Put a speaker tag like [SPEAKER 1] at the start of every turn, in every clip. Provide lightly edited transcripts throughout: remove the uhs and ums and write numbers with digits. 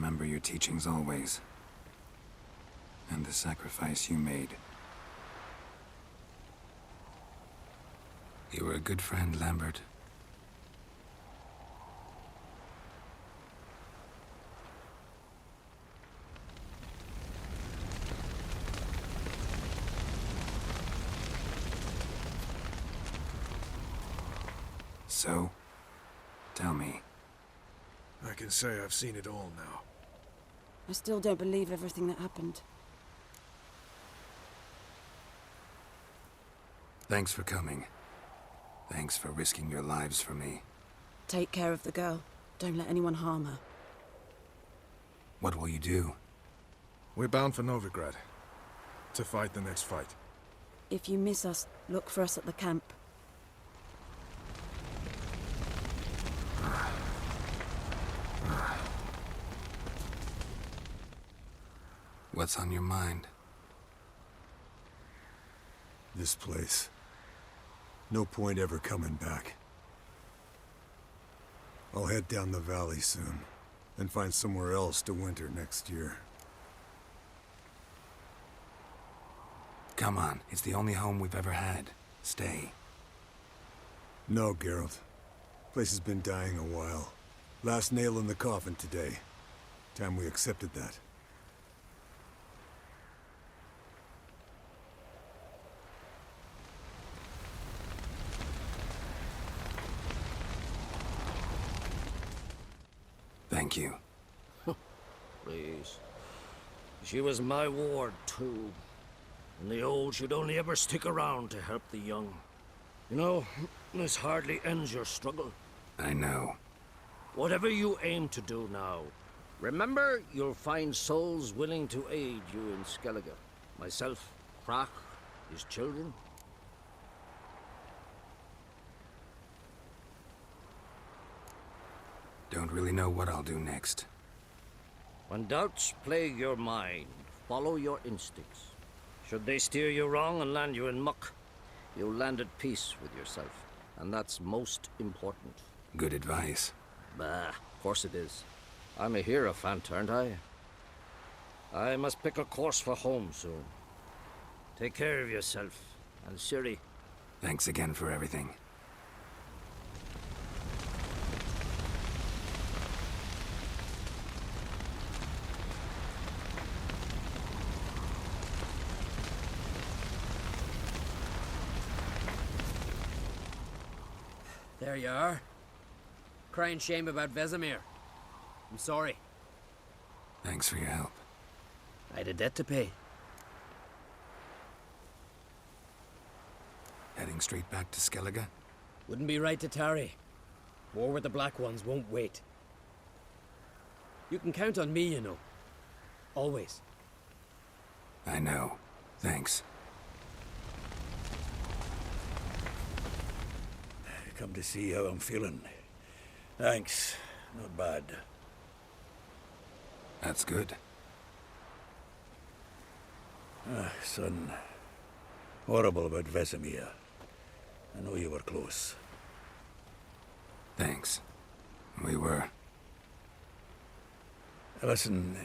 [SPEAKER 1] remember your teachings always. And the sacrifice you made. You were a good friend, Lambert. So, tell me.
[SPEAKER 2] I can say I've seen it all now.
[SPEAKER 3] I still don't believe everything that happened.
[SPEAKER 1] Thanks for coming. Thanks for risking your lives for me.
[SPEAKER 3] Take care of the girl. Don't let anyone harm her.
[SPEAKER 1] What will you do?
[SPEAKER 2] We're bound for Novigrad. To fight the next fight.
[SPEAKER 3] If you miss us, look for us at the camp.
[SPEAKER 1] What's on your mind?
[SPEAKER 4] This place. No point ever coming back. I'll head down the valley soon, and find somewhere else to winter next year.
[SPEAKER 1] Come on, it's the only home we've ever had. Stay.
[SPEAKER 4] No, Geralt. Place has been dying a while. Last nail in the coffin today. Time we accepted that.
[SPEAKER 1] Thank you.
[SPEAKER 5] Please. She was my ward, too. And the old should only ever stick around to help the young. You know, this hardly ends your struggle.
[SPEAKER 1] I know.
[SPEAKER 5] Whatever you aim to do now, remember you'll find souls willing to aid you in Skellige. Myself, Krak, his children.
[SPEAKER 1] Don't really know what I'll do next.
[SPEAKER 5] When doubts plague your mind, follow your instincts. Should they steer you wrong and land you in muck, you'll land at peace with yourself. And that's most important.
[SPEAKER 1] Good advice.
[SPEAKER 5] Bah, of course it is. I'm a hierophant, aren't I? I must pick a course for home soon. Take care of yourself, and Ciri.
[SPEAKER 1] Thanks again for everything.
[SPEAKER 6] There you are. Crying shame about Vesemir. I'm sorry.
[SPEAKER 1] Thanks for your help.
[SPEAKER 6] I had a debt to pay.
[SPEAKER 1] Heading straight back to Skellige?
[SPEAKER 6] Wouldn't be right to tarry. War with the Black Ones won't wait. You can count on me, you know. Always.
[SPEAKER 1] I know. Thanks.
[SPEAKER 7] Come to see how I'm feeling. Thanks. Not bad.
[SPEAKER 1] That's good.
[SPEAKER 7] Son. Horrible about Vesemir. I know you were close.
[SPEAKER 1] Thanks. We were.
[SPEAKER 7] Listen,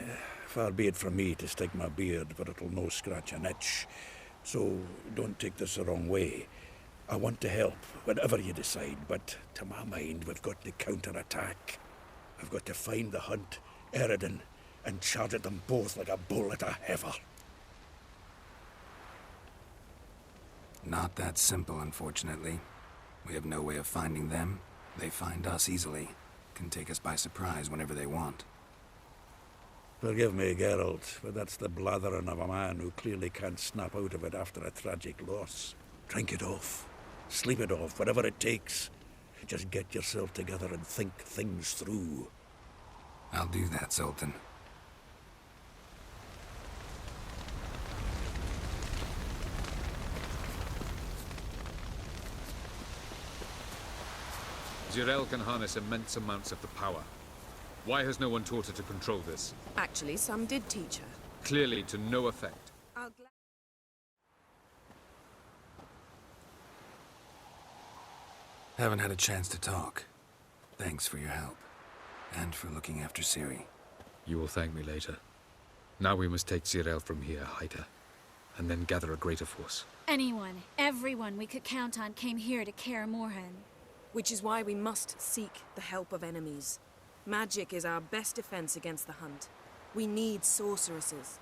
[SPEAKER 7] far be it from me to stick my beard, but it'll no scratch an itch. So don't take this the wrong way. I want to help, whatever you decide, but to my mind, we've got to counterattack. I've got to find the Hunt, Eredin, and charge at them both like a bull at a heifer.
[SPEAKER 1] Not that simple, unfortunately. We have no way of finding them. They find us easily. Can take us by surprise whenever they want.
[SPEAKER 7] Forgive me, Geralt, but that's the blathering of a man who clearly can't snap out of it after a tragic loss. Drink it off. Sleep it off, whatever it takes. Just get yourself together and think things through.
[SPEAKER 1] I'll do that, Sultan.
[SPEAKER 8] Jirel can harness immense amounts of the power. Why has no one taught her to control this?
[SPEAKER 9] Actually, some did teach her.
[SPEAKER 8] Clearly to no effect.
[SPEAKER 1] Haven't had a chance to talk. Thanks for your help. And for looking after Ciri.
[SPEAKER 8] You will thank me later. Now we must take Cyril from here, Haida, and then gather a greater force.
[SPEAKER 10] Anyone, everyone we could count on came here to Kaer Morhen.
[SPEAKER 9] Which is why we must seek the help of enemies. Magic is our best defense against the hunt. We need sorceresses.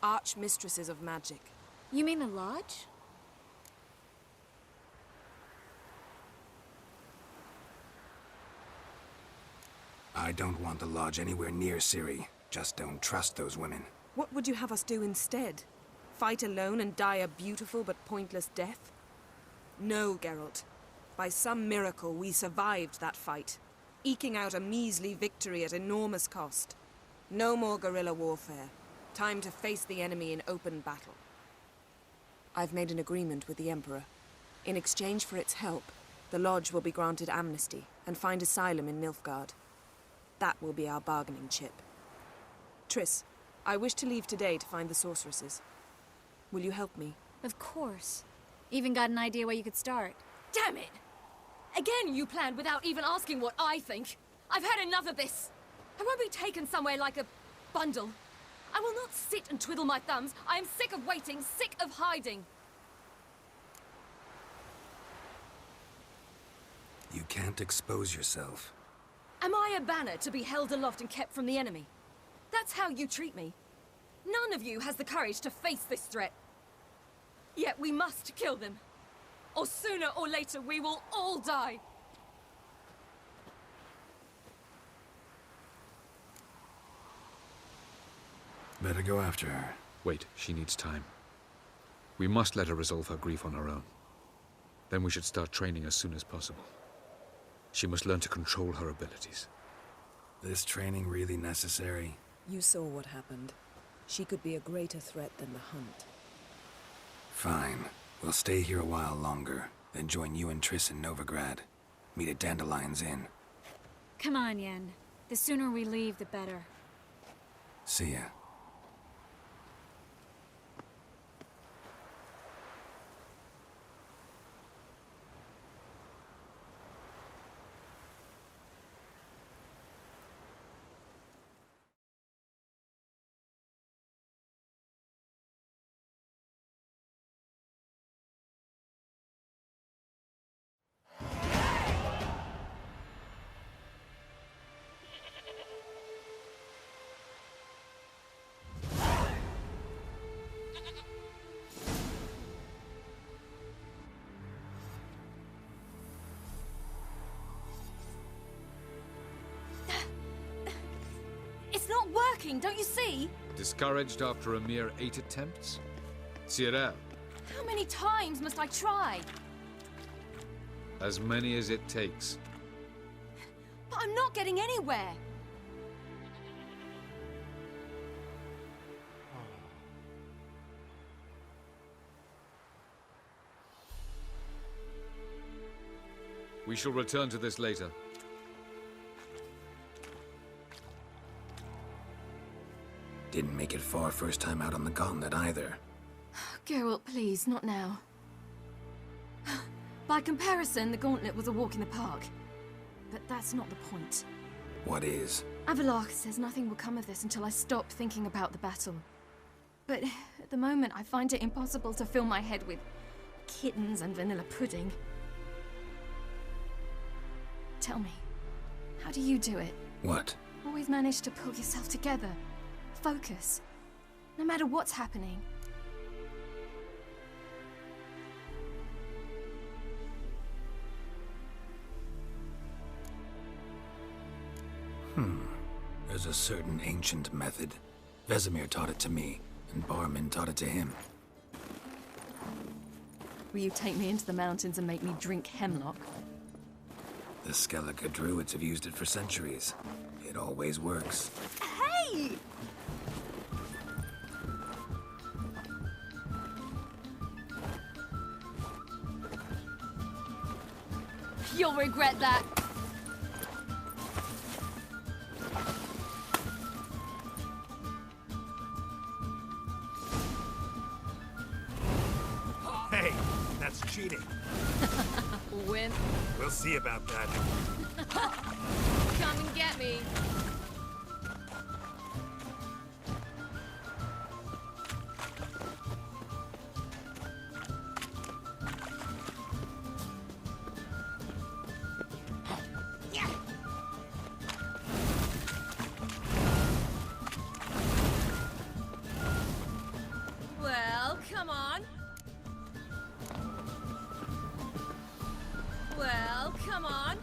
[SPEAKER 9] Archmistresses of magic.
[SPEAKER 10] You mean the Lodge?
[SPEAKER 1] I don't want the Lodge anywhere near Ciri. Just don't trust those women.
[SPEAKER 9] What would you have us do instead? Fight alone and die a beautiful but pointless death? No, Geralt. By some miracle, we survived that fight, eking out a measly victory at enormous cost. No more guerrilla warfare. Time to face the enemy in open battle. I've made an agreement with the Emperor. In exchange for its help, the Lodge will be granted amnesty and find asylum in Nilfgaard. That will be our bargaining chip. Triss, I wish to leave today to find the sorceresses. Will you help me?
[SPEAKER 10] Of course. Even got an idea where you could start.
[SPEAKER 11] Damn it! Again you planned without even asking what I think. I've had enough of this. I won't be taken somewhere like a bundle. I will not sit and twiddle my thumbs. I am sick of waiting, sick of hiding.
[SPEAKER 1] You can't expose yourself.
[SPEAKER 11] Am I a banner to be held aloft and kept from the enemy? That's how you treat me. None of you has the courage to face this threat. Yet we must kill them. Or sooner or later we will all die.
[SPEAKER 1] Better go after her.
[SPEAKER 8] Wait, she needs time. We must let her resolve her grief on her own. Then we should start training as soon as possible. She must learn to control her abilities.
[SPEAKER 1] This training really necessary?
[SPEAKER 3] You saw what happened. She could be a greater threat than the hunt.
[SPEAKER 1] Fine. We'll stay here a while longer, then join you and Triss in Novigrad. Meet at Dandelion's Inn.
[SPEAKER 10] Come on, Yen. The sooner we leave, the better.
[SPEAKER 1] See ya.
[SPEAKER 11] It's not working, don't you see?
[SPEAKER 8] Discouraged after a mere 8 attempts? Cyril,
[SPEAKER 11] How many times must I try?
[SPEAKER 8] as many as it takes.
[SPEAKER 11] But I'm not getting anywhere.
[SPEAKER 8] We shall return to this later.
[SPEAKER 1] Didn't make it far first time out on the gauntlet either.
[SPEAKER 11] Geralt, please, not now. By comparison, the gauntlet was a walk in the park. But that's not the point.
[SPEAKER 1] What is?
[SPEAKER 11] Avalok says nothing will come of this until I stop thinking about the battle. But at the moment, I find it impossible to fill my head with kittens and vanilla pudding. Tell me, how do you do it?
[SPEAKER 1] What?
[SPEAKER 11] Always manage to pull yourself together. Focus. No matter what's happening.
[SPEAKER 1] There's a certain ancient method. Vesemir taught it to me, and Barman taught it to him.
[SPEAKER 11] Will you take me into the mountains and make me drink hemlock?
[SPEAKER 1] The Skellige druids have used it for centuries. It always works.
[SPEAKER 11] Hey! You'll regret that.
[SPEAKER 4] Hey, that's cheating.
[SPEAKER 11] Wimp.
[SPEAKER 4] We'll see about that.
[SPEAKER 11] Come and get me. come on. Well, come on.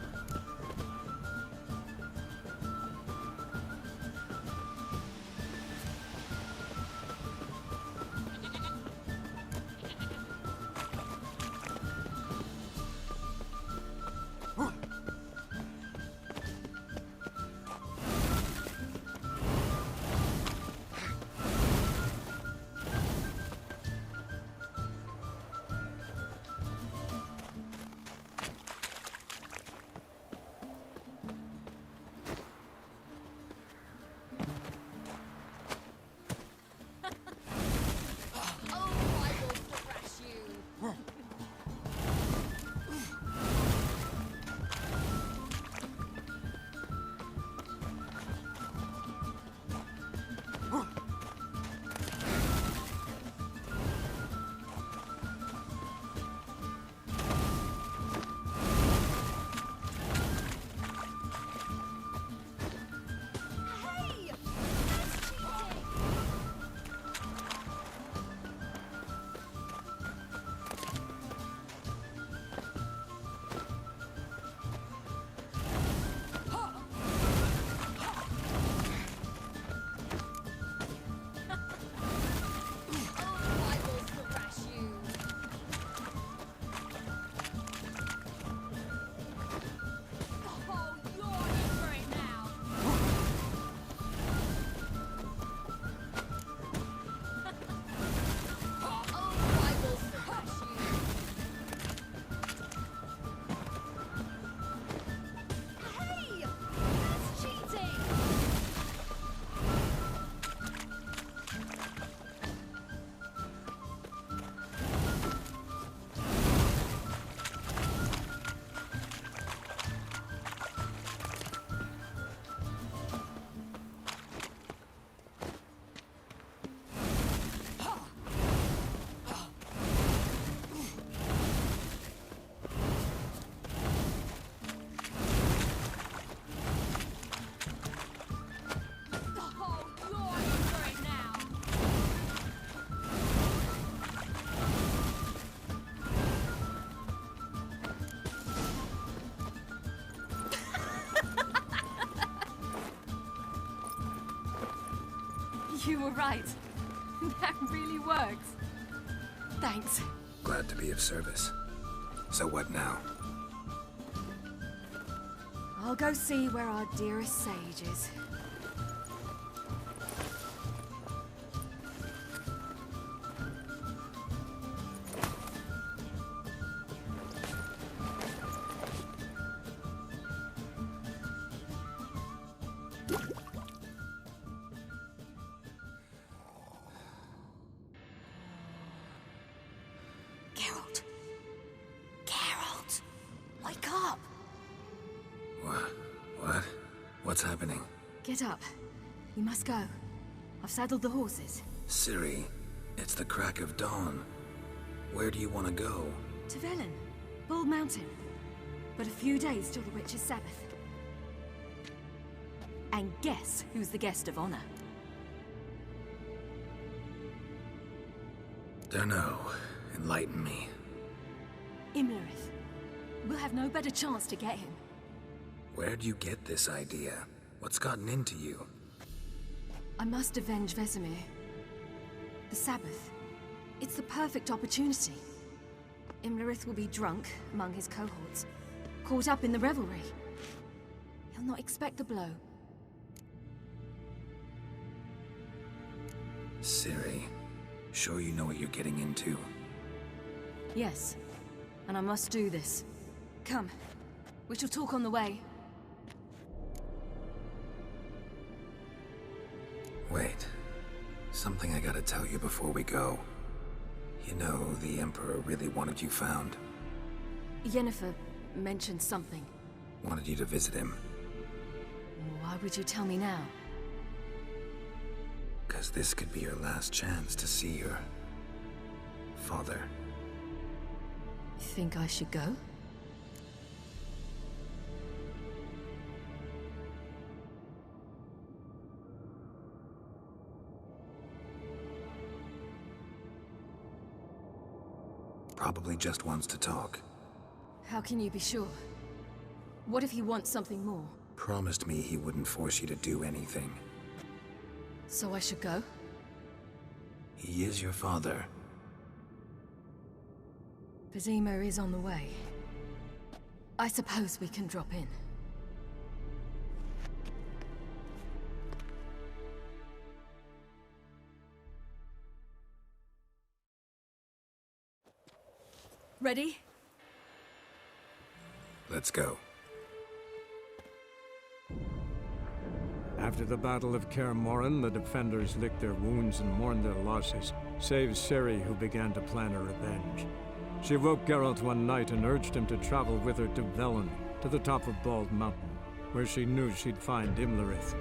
[SPEAKER 11] You were right. That really works. Thanks.
[SPEAKER 1] Glad to be of service. So what now?
[SPEAKER 11] I'll go see where our dearest sage is.
[SPEAKER 10] Geralt. Geralt. Wake up.
[SPEAKER 1] What? What's happening?
[SPEAKER 11] Get up. We must go. I've saddled the horses.
[SPEAKER 1] Ciri, it's the crack of dawn. Where do you want to go?
[SPEAKER 11] To Velen. Bald Mountain. But a few days till the Witch's Sabbath. And guess who's the guest of honor?
[SPEAKER 1] Dunno. Enlighten me.
[SPEAKER 11] Imlerith. We'll have no better chance to get him.
[SPEAKER 1] Where'd you get this idea? What's gotten into you?
[SPEAKER 11] I must avenge Vesemir. The Sabbath. It's the perfect opportunity. Imlerith will be drunk among his cohorts, caught up in the revelry. He'll not expect the blow.
[SPEAKER 1] Ciri, sure you know what you're getting into?
[SPEAKER 11] Yes, and I must do this. Come, we shall talk on the way.
[SPEAKER 1] Wait. Something I gotta tell you before we go. You know, the Emperor really wanted you found.
[SPEAKER 11] Yennefer mentioned something.
[SPEAKER 1] Wanted you to visit him.
[SPEAKER 11] Why would you tell me now?
[SPEAKER 1] 'Cause this could be your last chance to see your... father.
[SPEAKER 11] You think I should go?
[SPEAKER 1] Probably just wants to talk.
[SPEAKER 11] How can you be sure? What if he wants something more?
[SPEAKER 1] Promised me he wouldn't force you to do anything.
[SPEAKER 11] So I should go?
[SPEAKER 1] He is your father.
[SPEAKER 11] Vizima is on the way. I suppose we can drop in. Ready?
[SPEAKER 1] Let's go.
[SPEAKER 12] After the Battle of Kaer Morhen, the defenders licked their wounds and mourned their losses, save Ciri, who began to plan a revenge. She woke Geralt one night and urged him to travel with her to Velen, to the top of Bald Mountain, where she knew she'd find Imlerith.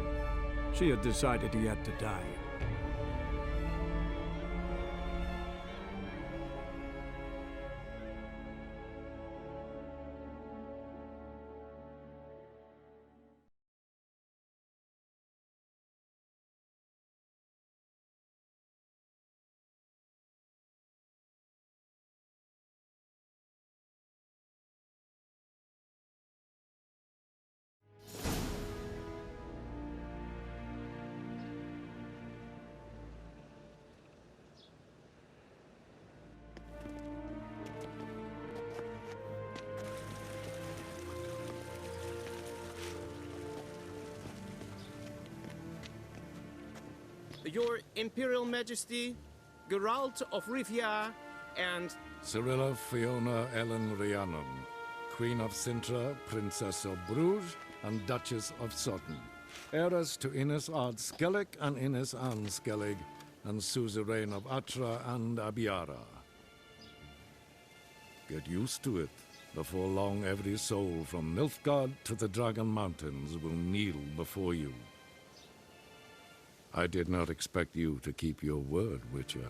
[SPEAKER 12] She had decided he had to die.
[SPEAKER 13] Your Imperial Majesty, Geralt of Rivia, and...
[SPEAKER 14] Cyrilla Fiona Ellen Rhiannon, Queen of Sintra, Princess of Bruges, and Duchess of Sutton. Heiress to Innes Ard Skellig and Innes Anne Skellig, and suzerain of Atra and Abiara. Get used to it. Before long, every soul from Nilfgaard to the Dragon Mountains will kneel before you. I did not expect you to keep your word, Witcher.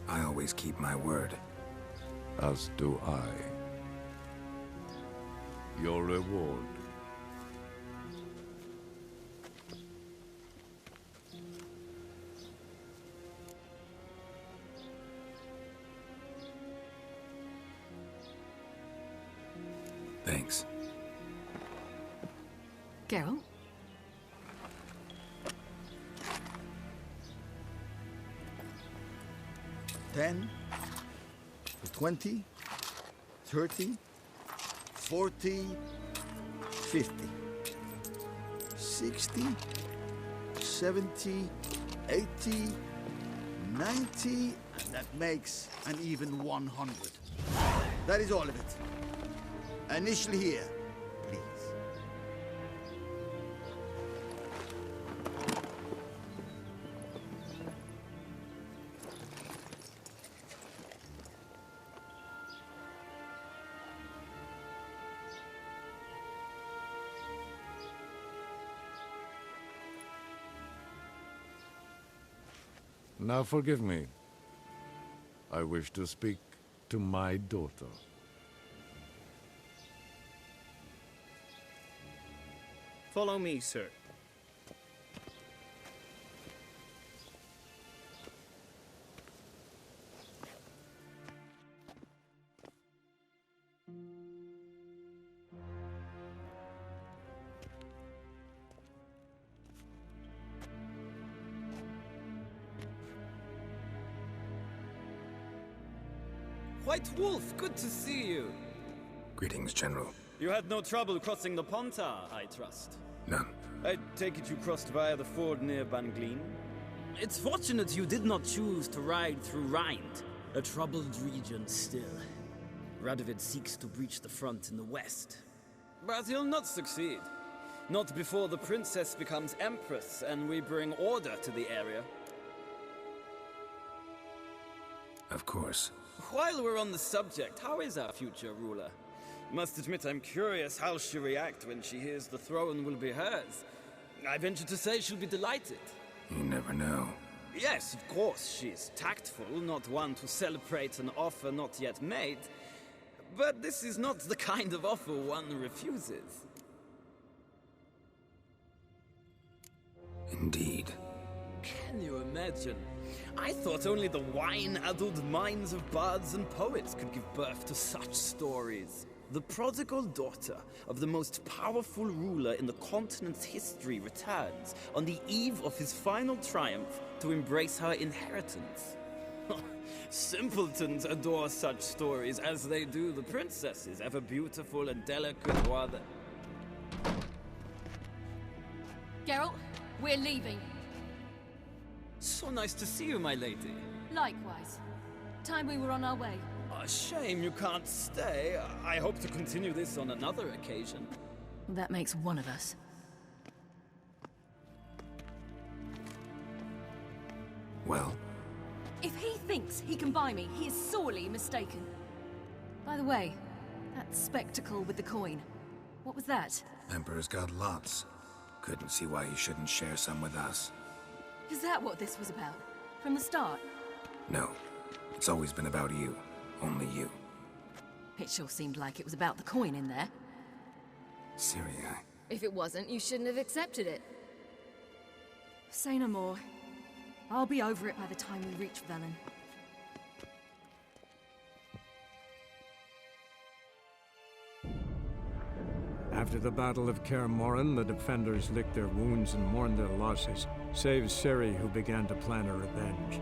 [SPEAKER 1] I always keep my word.
[SPEAKER 14] As do I. Your reward.
[SPEAKER 1] Thanks.
[SPEAKER 11] Geralt?
[SPEAKER 15] $10, $20, $30, $40, $50, $60, $70, $80, $90, and that makes an even 100. That is all of it. Initially here, please.
[SPEAKER 14] Now forgive me. I wish to speak to my daughter.
[SPEAKER 13] Follow me, sir.
[SPEAKER 16] White Wolf, good to see you.
[SPEAKER 1] Greetings, General.
[SPEAKER 16] You had no trouble crossing the Pontar, I trust.
[SPEAKER 1] None.
[SPEAKER 16] I take it you crossed via the ford near Banglin? It's fortunate you did not choose to ride through Rind, a troubled region still. Radovid seeks to breach the front in the west. But he'll not succeed. Not before the princess becomes empress and we bring order to the area.
[SPEAKER 1] Of course.
[SPEAKER 16] While we're on the subject, how is our future ruler? Must admit I'm curious how she'll react when she hears the throne will be hers. I venture to say she'll be delighted.
[SPEAKER 1] You never know.
[SPEAKER 16] Yes, of course, she's tactful, not one to celebrate an offer not yet made. But this is not the kind of offer one refuses.
[SPEAKER 1] Indeed.
[SPEAKER 16] Can you imagine? imagine. I thought only the wine-addled minds of bards and poets could give birth to such stories. The prodigal daughter of the most powerful ruler in the continent's history returns on the eve of his final triumph to embrace her inheritance. Simpletons adore such stories as they do the princesses, ever beautiful and delicate while the...
[SPEAKER 11] Geralt, we're leaving.
[SPEAKER 16] So nice to see you, my lady.
[SPEAKER 11] Likewise. Time we were on our way.
[SPEAKER 16] A shame you can't stay. I hope to continue this on another occasion.
[SPEAKER 11] That makes one of us.
[SPEAKER 1] Well?
[SPEAKER 11] If he thinks he can buy me, he is sorely mistaken. By the way, that spectacle with the coin, what was that?
[SPEAKER 1] Emperor's got lots. Couldn't see why he shouldn't share some with us.
[SPEAKER 11] Is that what this was about? From the start?
[SPEAKER 1] No. It's always been about you. Only you.
[SPEAKER 11] It sure seemed like it was about the coin in there.
[SPEAKER 1] Ciri,
[SPEAKER 11] If it wasn't, you shouldn't have accepted it. Say no more. I'll be over it by the time we reach Velen.
[SPEAKER 12] After the Battle of Kaer Morhen, the defenders licked their wounds and mourned their losses, save Ciri, who began to plan a revenge.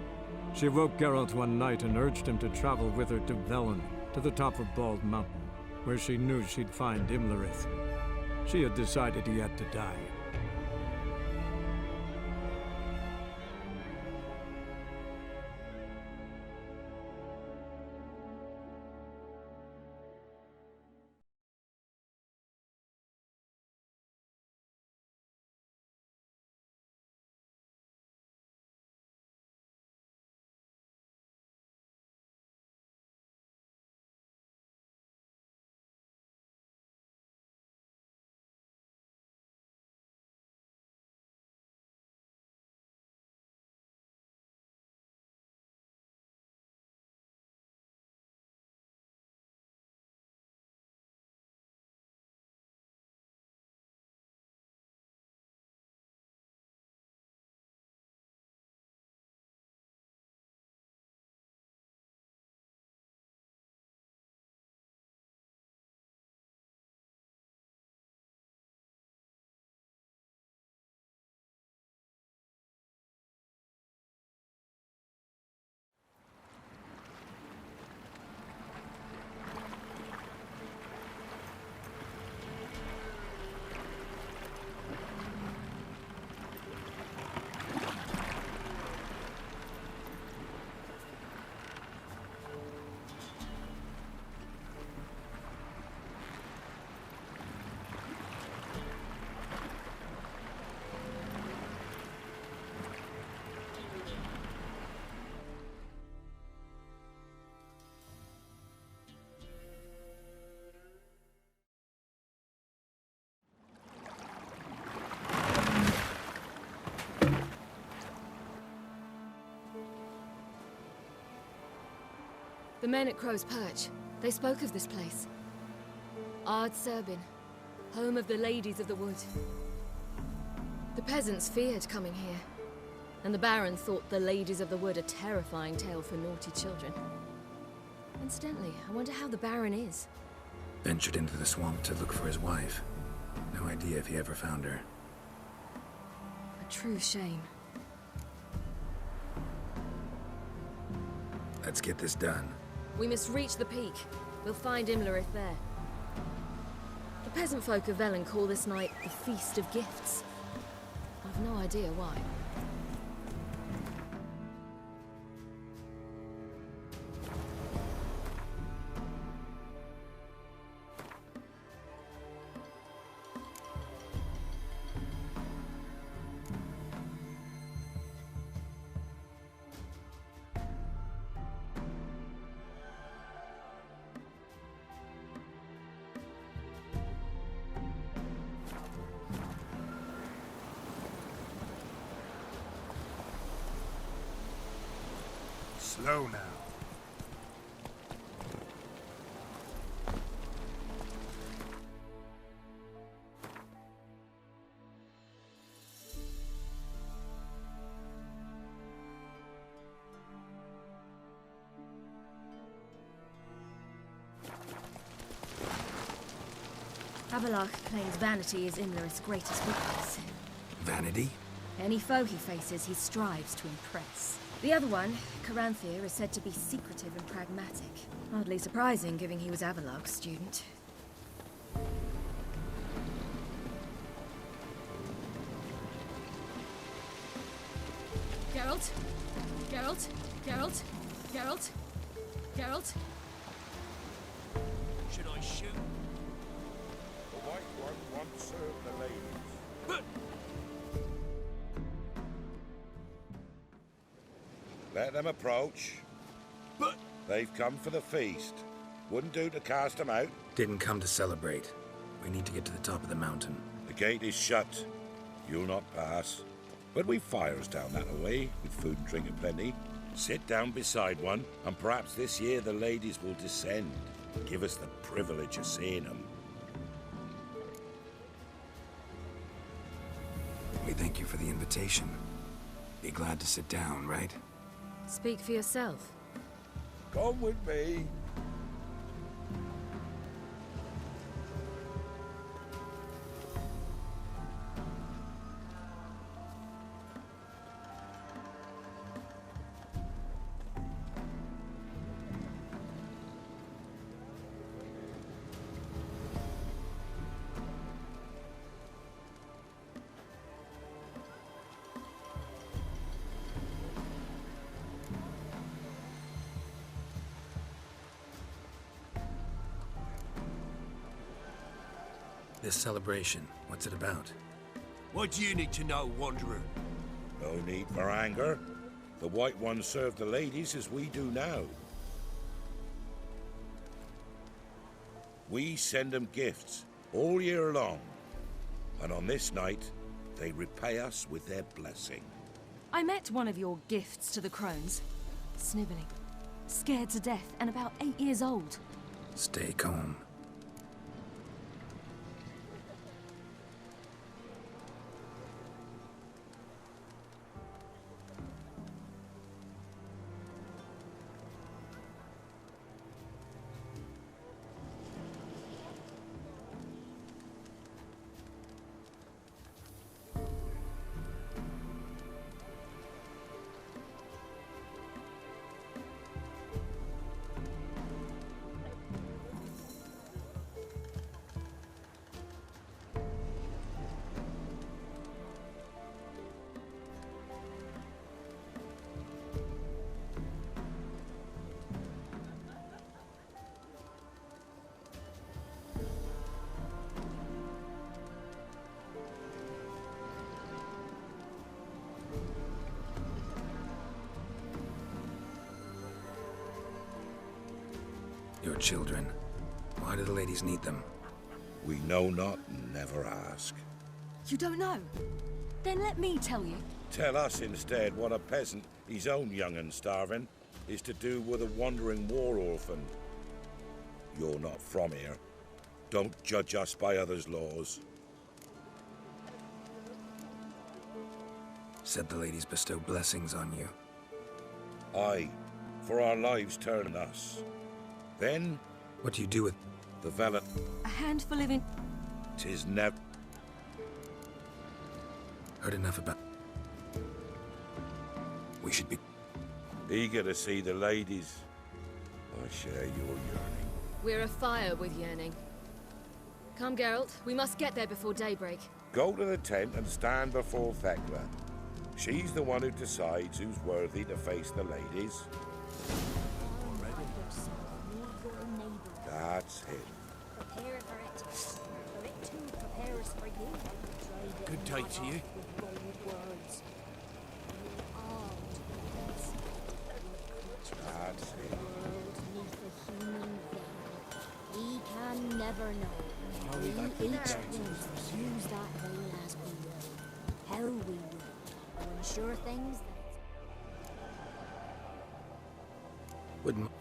[SPEAKER 12] She woke Geralt one night and urged him to travel with her to Velen, to the top of Bald Mountain, where she knew she'd find Imlerith. She had decided he had to die.
[SPEAKER 11] The men at Crow's Perch, they spoke of this place. Ard Serbin, home of the Ladies of the Wood. The peasants feared coming here, and the Baron thought the Ladies of the Wood a terrifying tale for naughty children. Incidentally, I wonder how the Baron is.
[SPEAKER 1] ventured into the swamp to look for his wife. No idea if he ever found her.
[SPEAKER 11] A true shame.
[SPEAKER 1] Let's get this done.
[SPEAKER 11] We must reach the peak. We'll find Imlerith there. The peasant folk of Velen call this night the Feast of Gifts. I've no idea why.
[SPEAKER 2] Slow now.
[SPEAKER 11] Havelach claims vanity is Imler's greatest weakness.
[SPEAKER 1] Vanity?
[SPEAKER 11] Any foe he faces, he strives to impress. The other one, Caranthir, is said to be secretive and pragmatic. Hardly surprising, given he was Avalok's student.
[SPEAKER 10] Geralt? Geralt? Geralt? Geralt? Geralt?
[SPEAKER 17] Should I shoot?
[SPEAKER 7] The White One once served the ladies. Let them approach.
[SPEAKER 17] But
[SPEAKER 7] they've come for the feast. Wouldn't do to cast them out.
[SPEAKER 1] Didn't come to celebrate. We need to get to the top of the mountain.
[SPEAKER 7] The gate is shut. You'll not pass. But we've fires down that way, with food and drink aplenty. Sit down beside one, and perhaps this year the ladies will descend. Give us the privilege of seeing them.
[SPEAKER 1] We thank you for the invitation. Be glad to sit down, right?
[SPEAKER 11] Speak for yourself.
[SPEAKER 7] Come with me.
[SPEAKER 1] This celebration, what's it about?
[SPEAKER 17] what do you need to know, Wanderer?
[SPEAKER 7] No need for anger. The White Ones serve the ladies as we do now. We send them gifts all year long. And on this night, they repay us with their blessing.
[SPEAKER 11] I met one of your gifts to the crones. Sniveling. Scared to death and about 8 years old.
[SPEAKER 1] Stay calm. Your children. Why do the ladies need them?
[SPEAKER 7] We know not and never ask.
[SPEAKER 11] You don't know? Then let me tell you.
[SPEAKER 7] Tell us instead what a peasant, his own young and starving, is to do with a wandering war orphan. You're not from here. Don't judge us by others' laws.
[SPEAKER 1] Said the ladies bestow blessings on you.
[SPEAKER 7] Aye, for our lives turn us. Then...
[SPEAKER 1] What do you do with...
[SPEAKER 7] The valet?
[SPEAKER 11] A handful of in...
[SPEAKER 7] 'Tis never...
[SPEAKER 1] Heard enough about... We should be...
[SPEAKER 7] Eager to see the ladies. I share your yearning.
[SPEAKER 11] We're afire with yearning. Come, Geralt. We must get there before daybreak.
[SPEAKER 7] Go to the tent and stand before Thekla. She's the one who decides who's worthy to face the ladies. That's him.
[SPEAKER 10] Prepare for it. For it too prepares for you.
[SPEAKER 17] Good day to you.
[SPEAKER 7] That's him.
[SPEAKER 10] We can never know. We each will use that veil as we will. How we will. To ensure things that...
[SPEAKER 1] Wouldn't...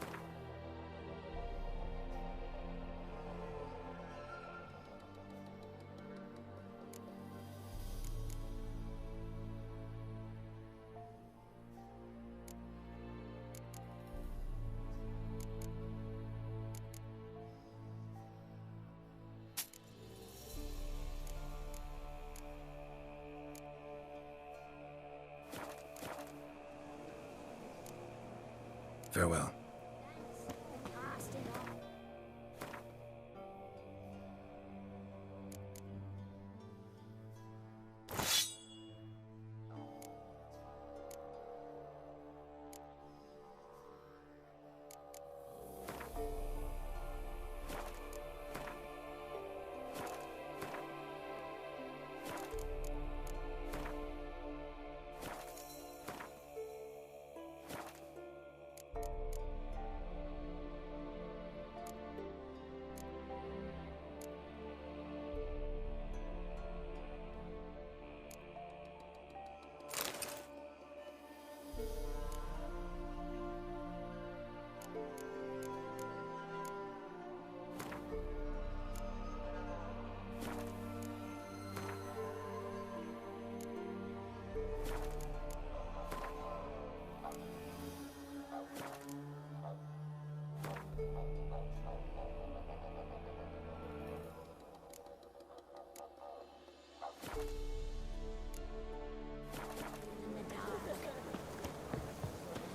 [SPEAKER 1] Farewell.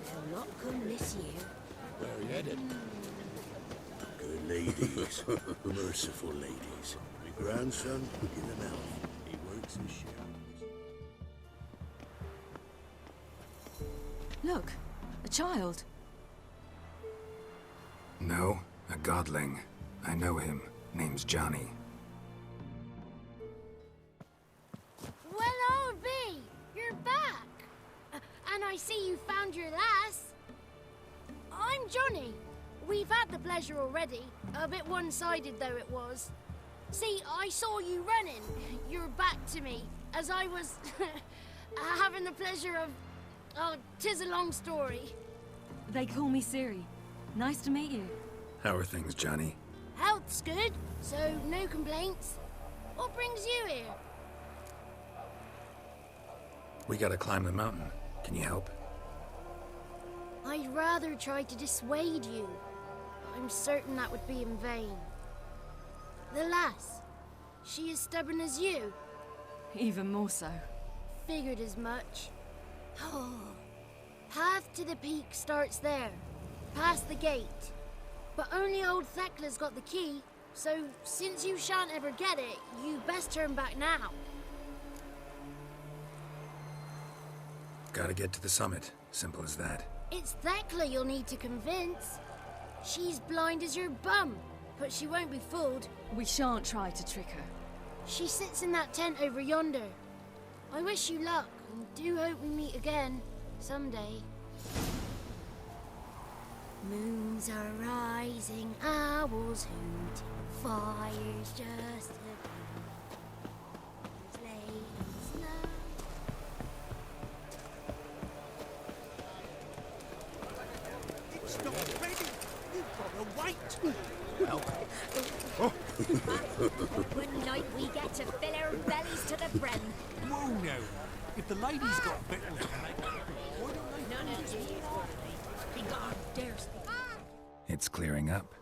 [SPEAKER 10] They'll not come this year.
[SPEAKER 7] Where are you headed?
[SPEAKER 17] Good ladies. Merciful ladies. My grandson is an elf. He works in shadows.
[SPEAKER 11] Look, a child.
[SPEAKER 1] No, a godling. I know him. Name's Johnny.
[SPEAKER 10] Well, I'll be. You're back. And I see you found your lass. I'm Johnny. We've had the pleasure already. A bit one-sided, though it was. See, I saw you running. Your back to me, as I was having the pleasure of... Oh, 'tis a long story.
[SPEAKER 11] They call me Ciri. Nice to meet you.
[SPEAKER 1] How are things, Johnny?
[SPEAKER 10] Health's good, so no complaints. What brings you here?
[SPEAKER 1] We gotta climb the mountain. Can you help?
[SPEAKER 10] I'd rather try to dissuade you. I'm certain that would be in vain. The lass, she as stubborn as you?
[SPEAKER 11] Even more so.
[SPEAKER 10] Figured as much. Oh, path to the peak starts there, past the gate. But only old Thekla's got the key, so since you shan't ever get it, you best turn back now.
[SPEAKER 1] Gotta get to the summit. Simple as that.
[SPEAKER 10] It's Thekla you'll need to convince. She's blind as your bum, but she won't be fooled.
[SPEAKER 11] We shan't try to trick her.
[SPEAKER 10] She sits in that tent over yonder. I wish you luck, and do hope we meet again, someday. Moons are rising, owls hooting, fires just a ladies love.
[SPEAKER 17] It's not ready. You've got to wait. Well.
[SPEAKER 10] One night we get to fill our bellies to the brim.
[SPEAKER 17] Whoa now. If the ladies got victuals to make, why don't they?
[SPEAKER 10] None of you be gone, dare speak.
[SPEAKER 1] It's clearing up.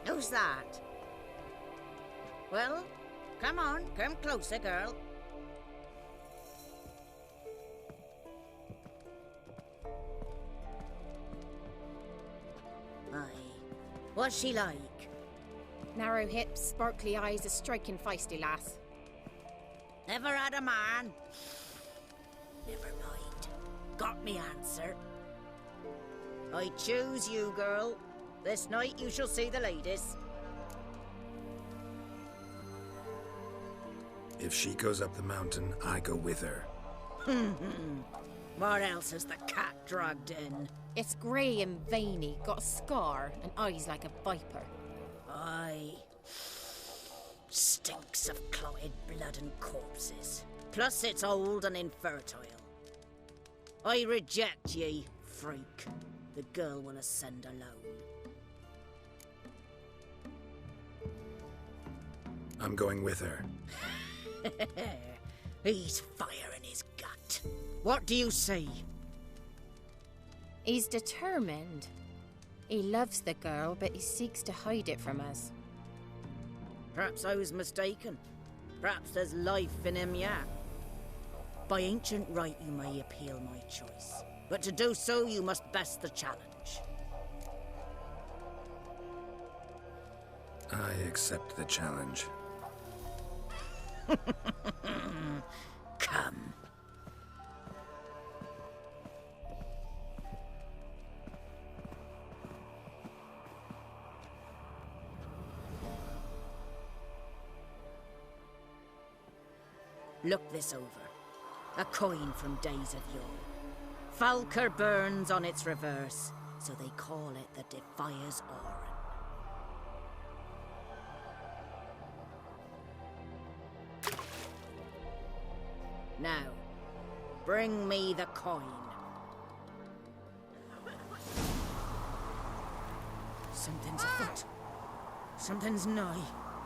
[SPEAKER 18] Who's that? Well, come on, come closer, girl. Aye. What's she like?
[SPEAKER 19] Narrow hips, sparkly eyes, a striking feisty lass.
[SPEAKER 18] Never had a man? Never mind. Got me answer. I choose you, girl. This night you shall see the ladies.
[SPEAKER 1] If she goes up the mountain, I go with her.
[SPEAKER 18] What else has the cat dragged in?
[SPEAKER 19] It's grey and veiny, got a scar, and eyes like a viper.
[SPEAKER 18] Aye. Stinks of clotted blood and corpses. Plus it's old and infertile. I reject ye, freak. The girl will ascend alone.
[SPEAKER 1] I'm going with her.
[SPEAKER 18] He's fire in his gut. What do you say?
[SPEAKER 19] He's determined. He loves the girl, but he seeks to hide it from us.
[SPEAKER 18] Perhaps I was mistaken. Perhaps there's life in him yet. By ancient right, you may appeal my choice. But to do so, you must best the challenge.
[SPEAKER 1] I accept the challenge.
[SPEAKER 18] Come. Look this over. A coin from days of yore. Falker burns on its reverse, so they call it the Defier's Aura. Now, bring me the coin. Something's afoot. Something's nigh.